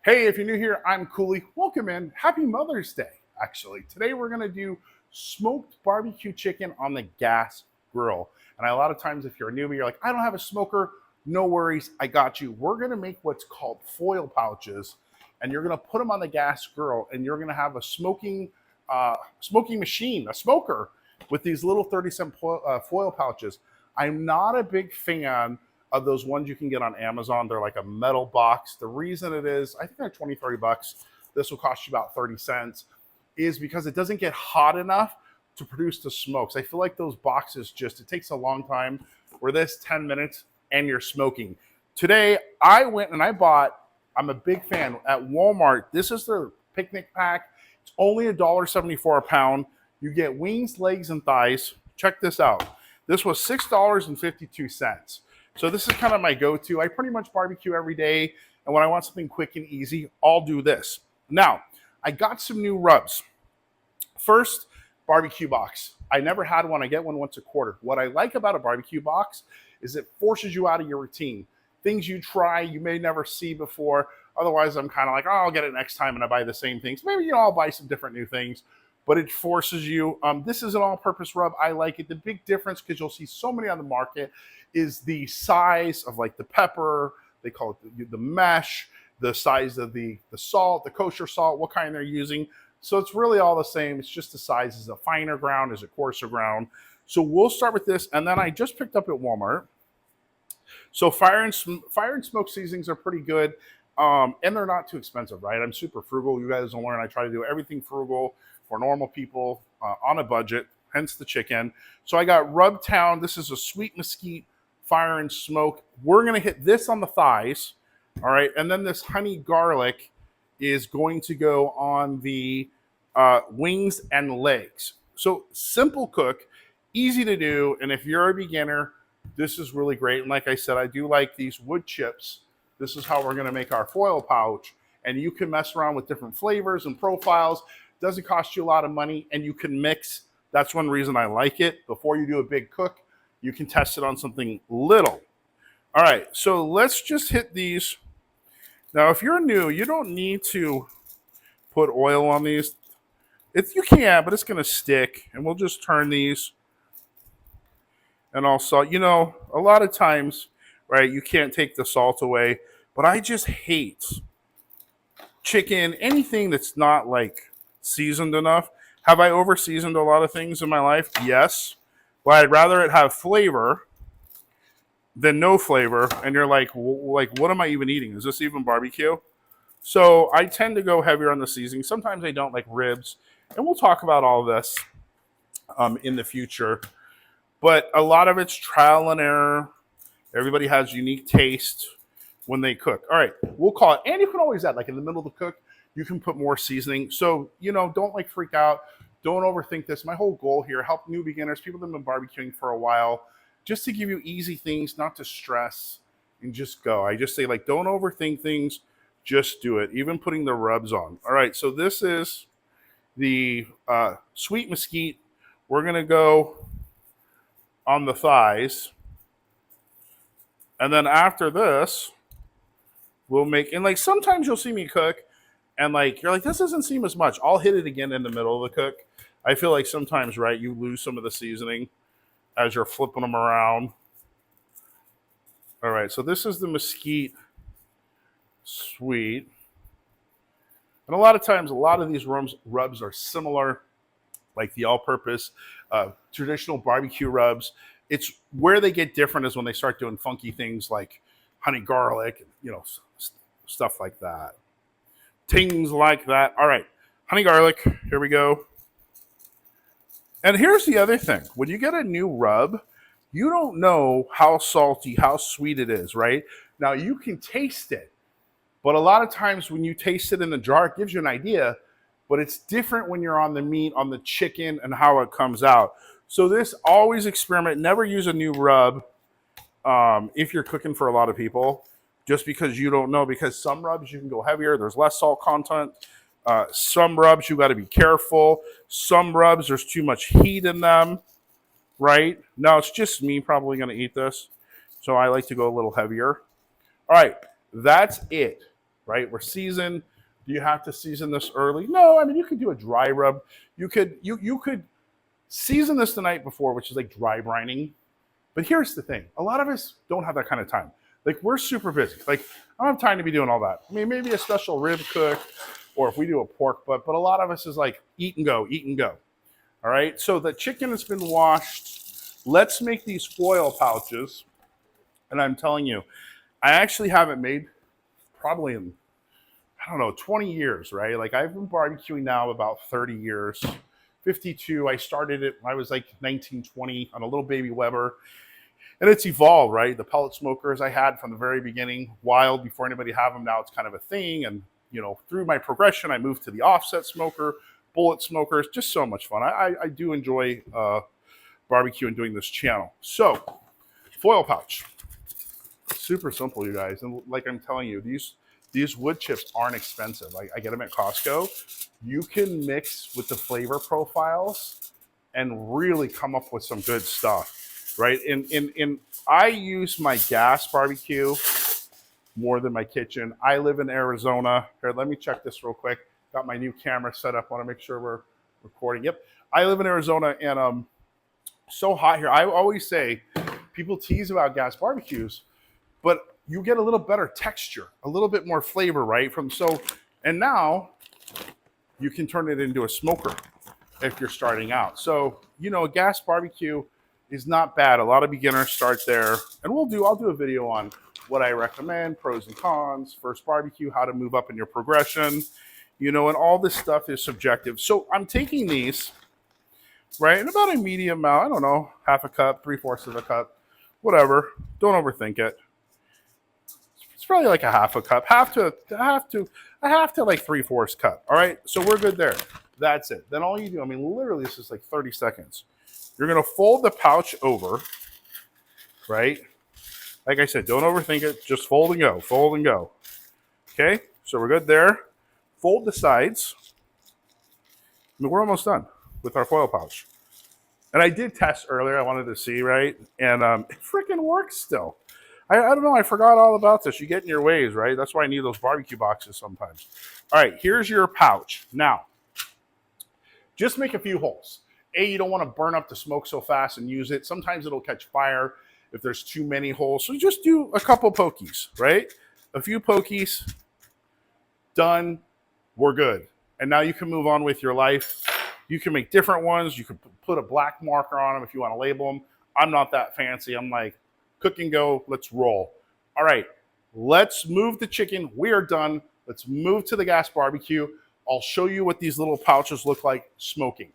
Hey, if you're new here, I'm Cooley. Welcome in. Happy Mother's Day, actually. Today we're going to do smoked barbecue chicken on the gas grill. And a lot of times if you're a newbie, you're like, I don't have a smoker. No worries, I got you. We're going to make what's called foil pouches, and you're going to put them on the gas grill, and you're going to have a smoking machine, a smoker, with these little 30-cent foil pouches. I'm not a big fan of those ones you can get on Amazon. They're like a metal box. The reason it is, I think they're 20, 30 bucks. This will cost you about 30 cents, is because it doesn't get hot enough to produce the smokes. I feel like those boxes it takes a long time, where this 10 minutes and you're smoking. Today, I went and I bought, I'm a big fan, at Walmart. This is their picnic pack. It's only $1.74 a pound. You get wings, legs, and thighs. Check this out. This was $6.52. So this is kind of my go-to. I pretty much barbecue every day, and when I want something quick and easy, I'll do this. Now, I got some new rubs. First, barbecue box. I never had one. I get one once a quarter. What I like about a barbecue box is it forces you out of your routine. Things you try, you may never see before. Otherwise, I'm kind of like, oh, I'll get it next time, and I buy the same things. Maybe I'll buy some different new things, but it forces you. This is an all-purpose rub. I like it. The big difference, because you'll see so many on the market, is the size of like the pepper, they call it the mesh, the size of the salt, the kosher salt, what kind they're using. So it's really all the same. It's just the size. Is it finer ground? Is it coarser ground? So we'll start with this. And then I just picked up at Walmart. So fire and smoke seasonings are pretty good. And they're not too expensive, right? I'm super frugal. You guys will learn I try to do everything frugal for normal people on a budget, hence the chicken. So I got Rubtown. This is a sweet mesquite fire and smoke. We're going to hit this on the thighs, all right? And then this honey garlic is going to go on the wings and legs. So simple cook, easy to do, and if you're a beginner, this is really great. And like I said, I do like these wood chips. This is how we're going to make our foil pouch, and you can mess around with different flavors and profiles. Doesn't cost you a lot of money, and you can mix. That's one reason I like it. Before you do a big cook, you can test it on something little. All right, so let's just hit these. Now, if you're new, you don't need to put oil on these. You can, but it's going to stick, and we'll just turn these. And also, a lot of times, right, you can't take the salt away, but I just hate chicken, anything that's not like seasoned enough. Have I over seasoned a lot of things in my life? Yes. But I'd rather it have flavor than no flavor. And you're like, what am I even eating? Is this even barbecue? So I tend to go heavier on the seasoning. Sometimes I don't, like ribs. And we'll talk about all this in the future. But a lot of it's trial and error. Everybody has unique taste when they cook. All right, we'll call it. And you can always add, like in the middle of the cook, you can put more seasoning. So, don't like freak out. Don't overthink this. My whole goal here, help new beginners, people that have been barbecuing for a while, just to give you easy things, not to stress, and just go. I just say, like, don't overthink things. Just do it. Even putting the rubs on. All right, so this is the sweet mesquite. We're going to go on the thighs. And then after this, we'll make, and like sometimes you'll see me cook, and like you're like, this doesn't seem as much. I'll hit it again in the middle of the cook. I feel like sometimes, right, you lose some of the seasoning as you're flipping them around. All right, so this is the mesquite sweet. And a lot of times, a lot of these rubs are similar, like the all-purpose traditional barbecue rubs. It's where they get different is when they start doing funky things like honey garlic, stuff like that. Things like that. All right, honey garlic, here we go. And here's the other thing. When you get a new rub, you don't know how salty, how sweet it is, right? Now, you can taste it, but a lot of times when you taste it in the jar, it gives you an idea, but it's different when you're on the meat, on the chicken, and how it comes out. So this, always experiment. Never use a new rub if you're cooking for a lot of people, just because you don't know. Because some rubs you can go heavier. There's less salt content. Some rubs you got to be careful. Some rubs there's too much heat in them, right? Now it's just me probably going to eat this, so I like to go a little heavier. All right, that's it. right? We're seasoned. Do you have to season this early? No, I mean you could do a dry rub. You could season this the night before, which is like dry brining. But here's the thing: a lot of us don't have that kind of time. Like we're super busy. Like I don't have time to be doing all that. I mean, maybe a special rib cook, or if we do a pork butt. But a lot of us is like eat and go, eat and go. All right. So the chicken has been washed. Let's make these foil pouches. And I'm telling you, I actually haven't made probably in, I don't know, 20 years, right? Like I've been barbecuing now about 30 years. 52, I started it, I was like 19, 20 on a little baby Weber. And it's evolved, right? The pellet smokers I had from the very beginning, wild before anybody had them. Now it's kind of a thing. And, you know, through my progression, I moved to the offset smoker, bullet smokers, just so much fun. I do enjoy barbecue and doing this channel. So, foil pouch. Super simple, you guys. And like I'm telling you, these wood chips aren't expensive. I get them at Costco. You can mix with the flavor profiles and really come up with some good stuff, right? I use my gas barbecue more than my kitchen. I live in Arizona. Here, let me check this real quick. Got my new camera set up. Want to make sure we're recording. Yep. I live in Arizona, and so hot here. I always say people tease about gas barbecues, but you get a little better texture, a little bit more flavor, right? And now you can turn it into a smoker if you're starting out. So, you know, a gas barbecue is not bad. A lot of beginners start there, and I'll do a video on what I recommend, pros and cons, first barbecue, how to move up in your progression, you know, and all this stuff is subjective. So I'm taking these, right, in about a medium amount, I don't know, half a cup, 3/4 of a cup, whatever. Don't overthink it. It's probably like a half a cup, half to like 3/4 cup. All right, so we're good there. That's it. Then all you do, I mean, literally, this is like 30 seconds. You're gonna fold the pouch over, right? Like I said, don't overthink it. Just fold and go, fold and go. Okay, so we're good there. Fold the sides. I mean, we're almost done with our foil pouch. And I did test earlier. I wanted to see, right? And it freaking works still. I don't know. I forgot all about this. You get in your ways, right? That's why I need those barbecue boxes sometimes. All right, here's your pouch. Now, just make a few holes. You don't want to burn up the smoke so fast and use it. Sometimes it'll catch fire if there's too many holes. So just do a couple pokies, right? A few pokies. Done. We're good. And now you can move on with your life. You can make different ones. You can put a black marker on them if you want to label them. I'm not that fancy. I'm like, cook and go. Let's roll. All right. Let's move the chicken. We are done. Let's move to the gas barbecue. I'll show you what these little pouches look like smoking.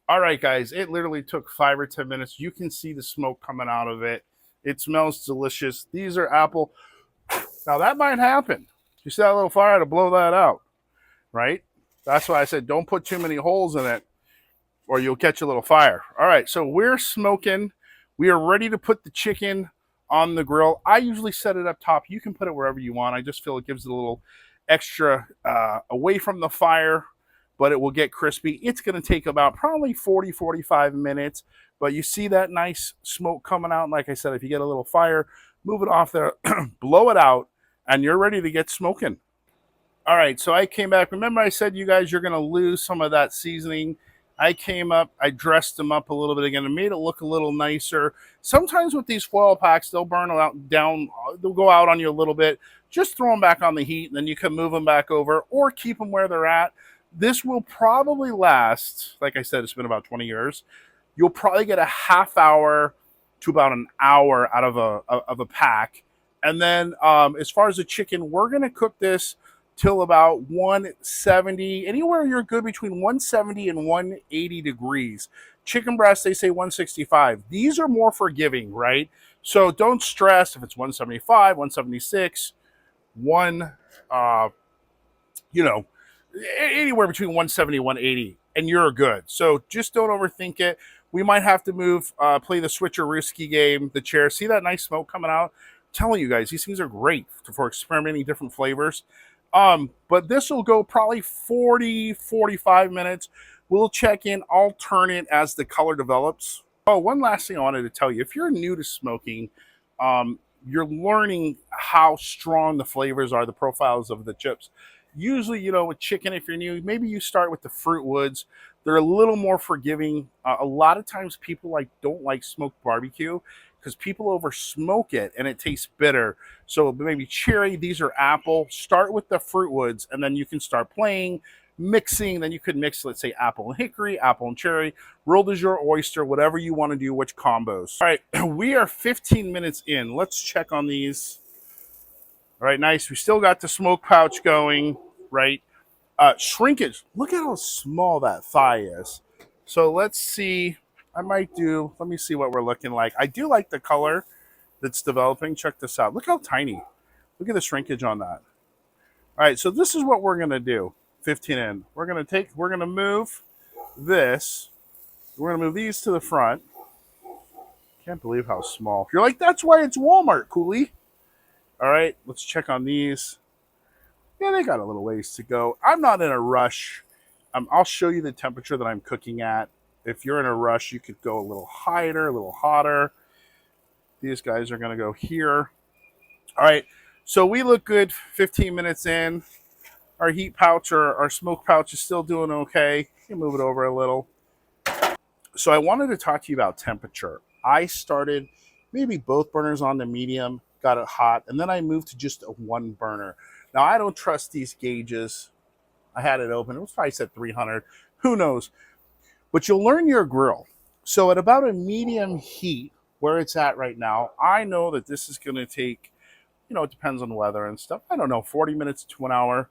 All right, guys. It literally took 5 or 10 minutes. You can see the smoke coming out of it. It smells delicious. These are apple. Now, that might happen. You see that little fire to blow that out, right? That's why I said don't put too many holes in it or you'll catch a little fire. All right, so we're smoking. We are ready to put the chicken on the grill. I usually set it up top. You can put it wherever you want. I just feel it gives it a little extra away from the fire, but it will get crispy. It's going to take about probably 40, 45 minutes, but you see that nice smoke coming out. And like I said, if you get a little fire, move it off there, blow it out, and you're ready to get smoking. All right, so I came back. Remember I said you guys you're going to lose some of that seasoning. I came up, I dressed them up a little bit again and made it look a little nicer. Sometimes with these foil packs, they'll burn out down, they'll go out on you a little bit. Just throw them back on the heat, and then you can move them back over or keep them where they're at. This will probably last, like I said, it's been about 20 years. You'll probably get a half hour to about an hour out of a pack. And then as far as the chicken, we're going to cook this till about 170, anywhere you're good between 170 and 180 degrees. Chicken breast, they say 165. These are more forgiving, right? So don't stress if it's 175, 176, anywhere between 170 and 180, and you're good. So just don't overthink it. We might have to move, play the switcherooski game, the chair. See that nice smoke coming out? I'm telling you guys, these things are great for experimenting different flavors. But this will go probably 40, 45 minutes. We'll check in, I'll turn it as the color develops. Oh, one last thing I wanted to tell you. If you're new to smoking, you're learning how strong the flavors are, the profiles of the chips. Usually, with chicken, if you're new, maybe you start with the fruit woods. They're a little more forgiving. A lot of times people don't like smoked barbecue because people over smoke it and it tastes bitter. So maybe cherry, these are apple. Start with the fruit woods and then you can start playing, mixing. Then you could mix, let's say, apple and hickory, apple and cherry, roll de jour, oyster, whatever you want to do, which combos. All right, we are 15 minutes in. Let's check on these. All right, nice. We still got the smoke pouch going, right? Shrinkage. Look at how small that thigh is. So let's see. Let me see what we're looking like. I do like the color that's developing. Check this out. Look how tiny. Look at the shrinkage on that. All right, so this is what we're going to do. 15 in. We're going to move this. We're going to move these to the front. Can't believe how small. You're like, that's why it's Walmart, Cooley. All right, let's check on these. Yeah, they got a little ways to go. I'm not in a rush. I'll show you the temperature that I'm cooking at. If you're in a rush, you could go a little higher, a little hotter. These guys are going to go here. All right, so we look good 15 minutes in. Our heat pouch or our smoke pouch is still doing okay. You can move it over a little. So I wanted to talk to you about temperature. I started maybe both burners on the medium, got it hot, and then I moved to just a one burner. Now, I don't trust these gauges. I had it open. It was probably set 300. Who knows? But you'll learn your grill. So at about a medium heat, where it's at right now, I know that this is going to take, it depends on the weather and stuff. I don't know, 40 minutes to an hour.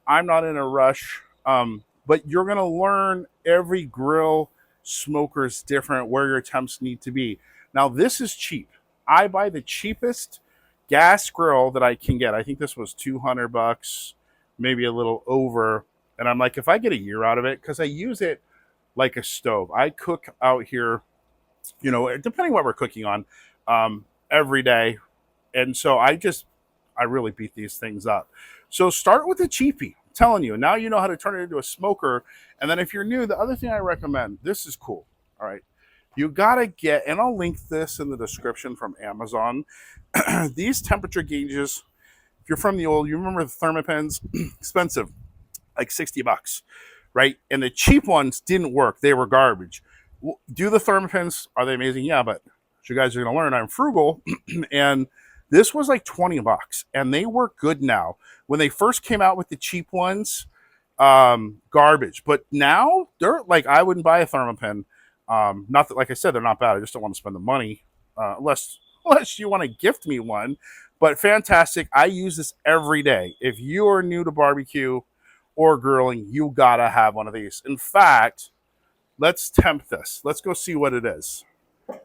I'm not in a rush. But you're going to learn every grill smoker is different, where your temps need to be. Now, this is cheap. I buy the cheapest gas grill that I can get. I think this was $200, maybe a little over. And I'm like, if I get a year out of it, because I use it like a stove. I cook out here, depending what we're cooking on, every day. And so I really beat these things up. So start with a cheapie. I'm telling you, now you know how to turn it into a smoker. And then if you're new, the other thing I recommend, this is cool. All right. You got to get, and I'll link this in the description from Amazon. These temperature gauges, if you're from the old, you remember the Thermopens, expensive, like $60, right? And the cheap ones didn't work. They were garbage. Do the Thermopens, are they amazing? Yeah, but as you guys are going to learn, I'm frugal. And this was like $20, and they work good now. When they first came out with the cheap ones, garbage. But now they're like, I wouldn't buy a Thermopen. Not that, like I said, they're not bad. I just don't want to spend the money, unless you want to gift me one. But fantastic. I use this every day. If you are new to barbecue or grilling, you gotta have one of these. In fact, let's tempt this. Let's go see what it is. All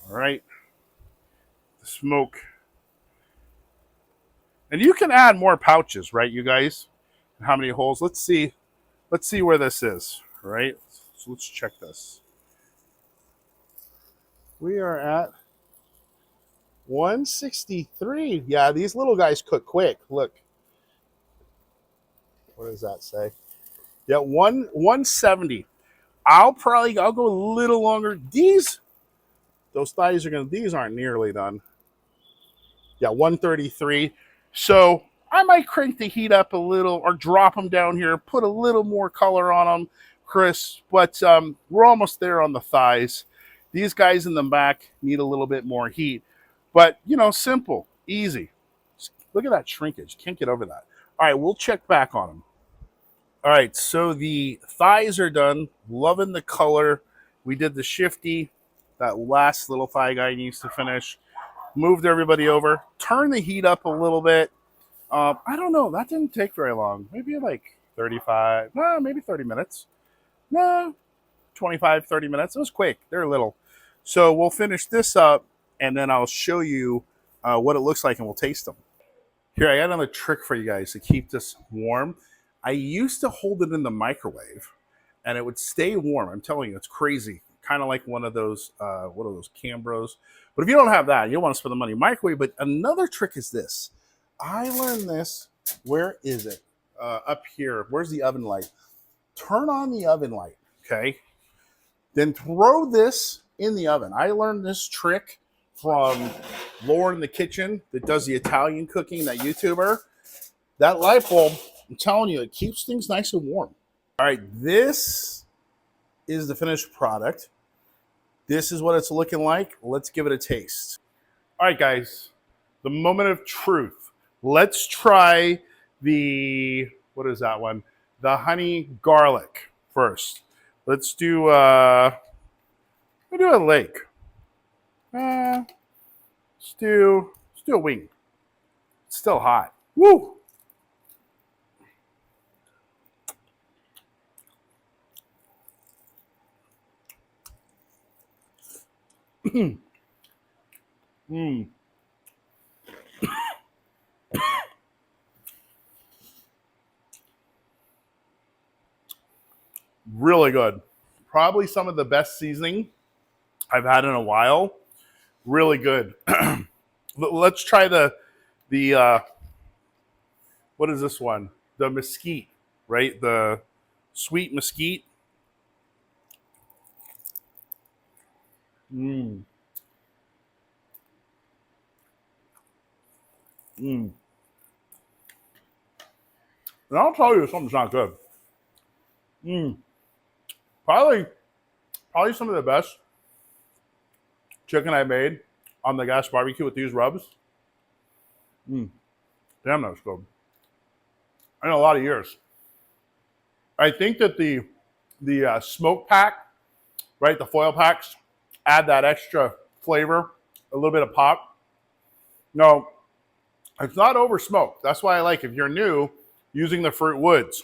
right. The smoke. And you can add more pouches, right, you guys? How many holes? Let's see where this is, right? So let's check this. We are at 163. Yeah, these little guys cook quick. Look. What does that say? Yeah, 170. I'll go a little longer. These aren't nearly done. Yeah, 133. So I might crank the heat up a little or drop them down here, put a little more color on them, Chris. But we're almost there on the thighs. These guys in the back need a little bit more heat. But, simple, easy. Look at that shrinkage. Can't get over that. All right, we'll check back on them. All right, so the thighs are done. Loving the color. We did the shifty. That last little thigh guy needs to finish. Moved everybody over. Turn the heat up a little bit. I don't know. That didn't take very long. Maybe like 35. No, maybe 30 minutes. No, 25, 30 minutes. It was quick. They're little. So we'll finish this up, and then I'll show you what it looks like, and we'll taste them. Here, I got another trick for you guys to keep this warm. I used to hold it in the microwave, and it would stay warm. I'm telling you, it's crazy. Kind of like one of those Cambros. But if you don't have that, you don't want to spend the money microwave. But another trick is this. I learned this. Where is it? Up here. Where's the oven light? Turn on the oven light, okay? Then throw this in the oven. I learned this trick from Lauren in the Kitchen that does the Italian cooking, that YouTuber. That light bulb, I'm telling you, it keeps things nice and warm. All right, this is the finished product. This is what it's looking like. Let's give it a taste. All right, guys, the moment of truth. Let's try the, what is that one? The honey garlic first. Let's do a leg. Let's do a wing. It's still hot. Woo! Really good. Probably some of the best seasoning I've had in a while. Really good. Let's try the what is this one? The mesquite, right? The sweet mesquite. Mmm. Mmm. And I'll tell you if something's not good. Mmm. Probably some of the best chicken I made on the gas barbecue with these rubs. Mmm. Damn, that was good. In a lot of years. I think that the smoke pack, right, the foil packs, add that extra flavor, a little bit of pop. No, it's not over smoked. That's why I like, if you're new, using the fruit woods.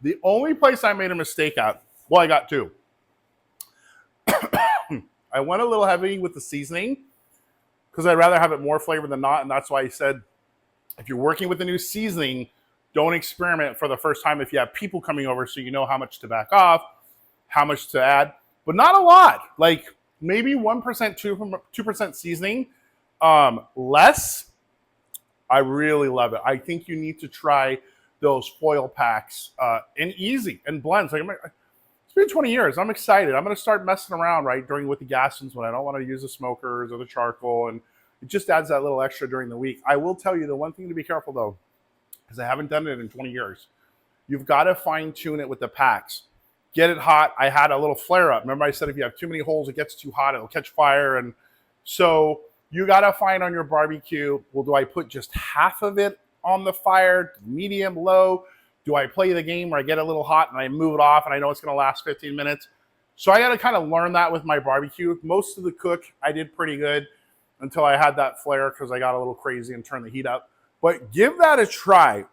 The only place I made a mistake at, well, I got two. I went a little heavy with the seasoning because I'd rather have it more flavor than not, and that's why I said, if you're working with a new seasoning, don't experiment for the first time if you have people coming over, so you know how much to back off, how much to add, but not a lot. Like maybe 1%, 2% seasoning less. I really love it. I think you need to try those foil packs and easy and blends. Like, it's been 20 years. I'm excited. I'm going to start messing around with the gas ones when I don't want to use the smokers or the charcoal, and it just adds that little extra during the week. I will tell you the one thing to be careful though, because I haven't done it in 20 years. You've got to fine tune it with the packs. Get it hot. I had a little flare up. Remember I said if you have too many holes, it gets too hot, it'll catch fire. And so you got to find on your barbecue, well, do I put just half of it on the fire, medium, low? Do I play the game where I get a little hot and I move it off and I know it's going to last 15 minutes? So I got to kind of learn that with my barbecue. Most of the cook, I did pretty good until I had that flare because I got a little crazy and turned the heat up. But give that a try.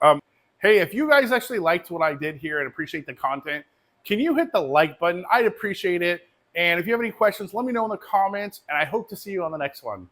Hey, if you guys actually liked what I did here and appreciate the content, can you hit the like button? I'd appreciate it. And if you have any questions, let me know in the comments, and I hope to see you on the next one.